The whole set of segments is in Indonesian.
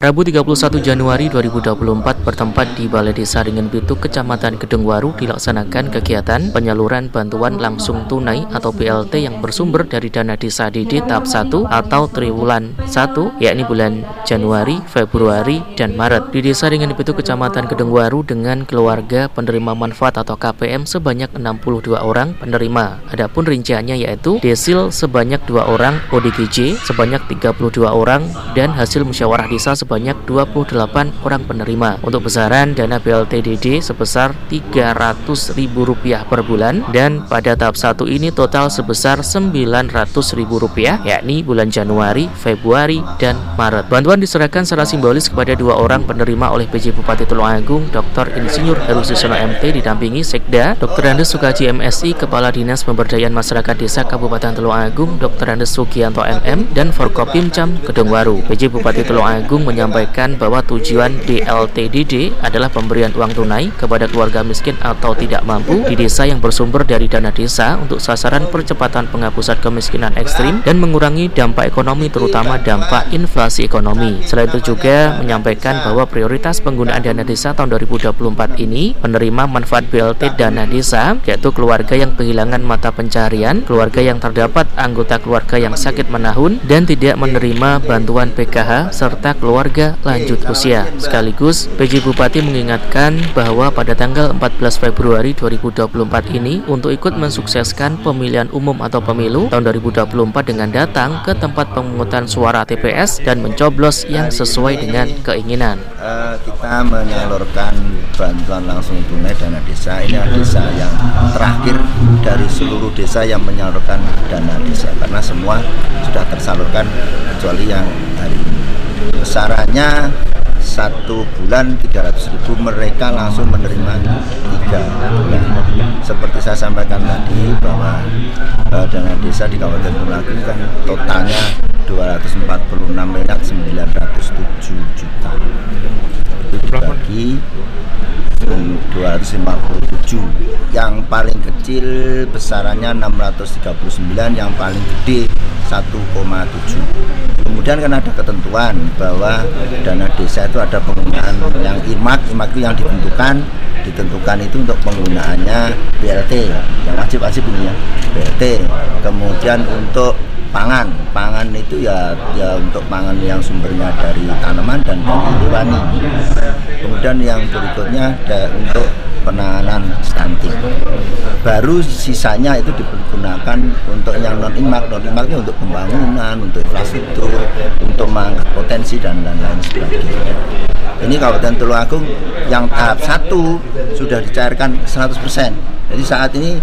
Rabu 31 Januari 2024 bertempat di Balai Desa Ringen Pitu, Kecamatan Kedungwaru dilaksanakan kegiatan penyaluran bantuan langsung tunai atau BLT yang bersumber dari dana desa DD tahap 1 atau triwulan 1, yakni bulan Januari, Februari, dan Maret. Di Desa Ringen Pitu, Kecamatan Kedungwaru dengan keluarga penerima manfaat atau KPM sebanyak 62 orang penerima. Adapun rinciannya yaitu desil sebanyak 2 orang, ODGJ sebanyak 32 orang, dan hasil musyawarah desa sebanyak 28 orang penerima. Untuk besaran dana BLT DD sebesar Rp300.000 per bulan, dan pada tahap 1 ini total sebesar Rp900.000, yakni bulan Januari, Februari, dan Maret. Bantuan diserahkan secara simbolis kepada 2 orang penerima oleh PJ Bupati Tulungagung, Dr. Insinyur Heru Susono MT, didampingi Sekda, Dr. Andes Sukaji MSI, Kepala Dinas Pemberdayaan Masyarakat Desa Kabupaten Tulungagung, Dr. Andes Sugianto MM, dan Forkopimcam Kedungwaru. PJ Bupati Tulungagung menyampaikan bahwa tujuan BLT DD adalah pemberian uang tunai kepada keluarga miskin atau tidak mampu di desa yang bersumber dari dana desa untuk sasaran percepatan penghapusan kemiskinan ekstrim dan mengurangi dampak ekonomi, terutama dampak inflasi ekonomi. Selain itu juga menyampaikan bahwa prioritas penggunaan dana desa tahun 2024 ini penerima manfaat BLT dana desa yaitu keluarga yang kehilangan mata pencaharian, keluarga yang terdapat anggota keluarga yang sakit menahun dan tidak menerima bantuan PKH, serta keluarga lanjut usia. Sekaligus PJ Bupati mengingatkan bahwa pada tanggal 14 Februari 2024 ini untuk ikut mensukseskan pemilihan umum atau pemilu tahun 2024 dengan datang ke tempat pemungutan suara TPS dan mencoblos yang sesuai dengan keinginan. Kita menyalurkan bantuan langsung tunai dana desa. Ini adalah desa yang terakhir dari seluruh desa yang menyalurkan dana desa, karena semua sudah tersalurkan kecuali yang hari ini. Besarannya 1 bulan 300.000, mereka langsung menerima 3 bulan. Seperti saya sampaikan tadi bahwa dana desa di Kabupaten Tulungagung kan totalnya 246.907 juta. Itu dibagi 257. Yang paling kecil besarannya 639, yang paling gede 1,7. Kemudian kan ada ketentuan bahwa dana desa itu ada penggunaan yang IRMAK itu yang ditentukan itu untuk penggunaannya BLT, yang wajib ini ya, BLT. Kemudian untuk pangan itu ya untuk pangan yang sumbernya dari tanaman dan dari hewani. Kemudian yang berikutnya ada untuk penanganan stunting. Baru sisanya itu digunakan untuk yang non-IRMAK untuk pembangunan, untuk infrastruktur, untuk mengangkat potensi dan lain-lain sebagainya. Ini Kabupaten Tulungagung yang tahap 1 sudah dicairkan 100%. Jadi saat ini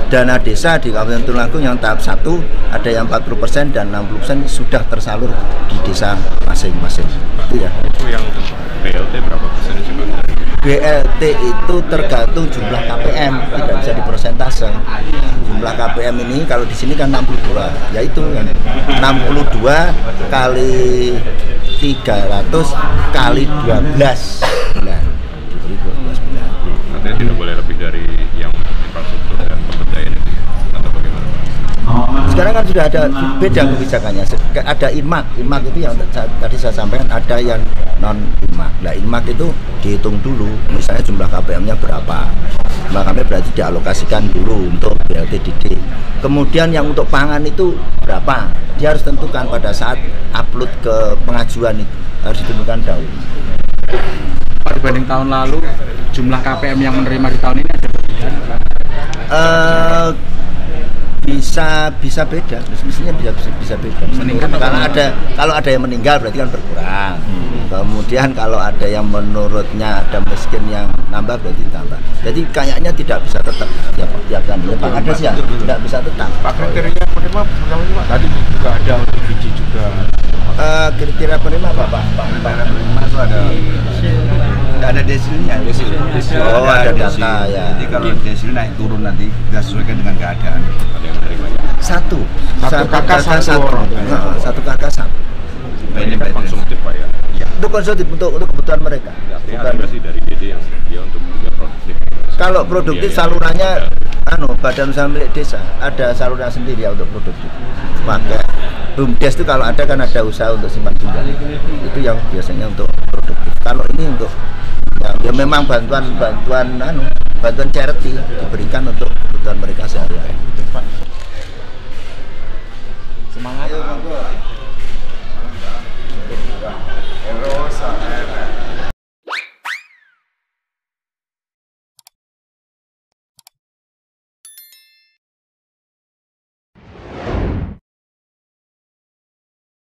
dana desa di Kabupaten Tulungagung yang tahap 1 ada yang 40% dan 60% sudah tersalur di desa masing-masing. Itu ya. Itu yang BLT berapa persen sih, Pak? BLT itu tergantung jumlah KPM, tidak bisa dipersentase. Jumlah KPM ini kalau di sini kan 62, yaitu 62 kali 300 kali 12 bulan. Diberi 12 bulan. Artinya tidak boleh lebih dari yang infrastruktur dan pemberdayaan itu ya? Atau bagaimana, Pak? Sekarang kan sudah ada beda kebijakannya. Ada IRMAK itu yang tadi saya sampaikan, ada yang non IRMAK. Nah, IRMAK itu dihitung dulu, misalnya jumlah KPM-nya berapa. Jumlah KPM berarti dialokasikan dulu untuk BLT DD. Kemudian yang untuk pangan itu berapa? Dia harus tentukan pada saat upload ke pengajuan itu, harus ditentukan dahulu. Dibanding tahun lalu, jumlah KPM yang menerima di tahun ini ada perbedaan? Bisa beda, mestinya bisa beda. Meningkat kalau ada yang meninggal berarti kan berkurang. Kemudian kalau ada yang menurutnya ada miskin yang nambah berarti tambah. Jadi kayaknya tidak bisa tetap tiap tahun. Pak Kades ya tidak bisa tetap. Pak, kriteria penerima tadi juga ada untuk biji juga. Kriteria penerima apa, Pak? Penerima itu ada desilnya. Oh, ada data ya. Jadi kalau desil naik turun nanti kita sesuaikan dengan keadaan. Ada yang menerimanya. Satu kakak satu. Satu kakak satu. Ini kan konsumtif, Pak ya? Untuk konsumtif, untuk kebutuhan mereka. Bukan sih dari DD yang dia untuk juga produktif. Kalau produktif salurannya Badan Usaha Milik Desa ada saluran sendiri ya untuk produktif. Pakai BUMDes itu kalau ada kan ada usaha untuk simpan pinjam, itu yang biasanya untuk produktif. Kalau ini untuk ya memang bantuan charity diberikan untuk kebutuhan mereka sehari-hari. Semangat.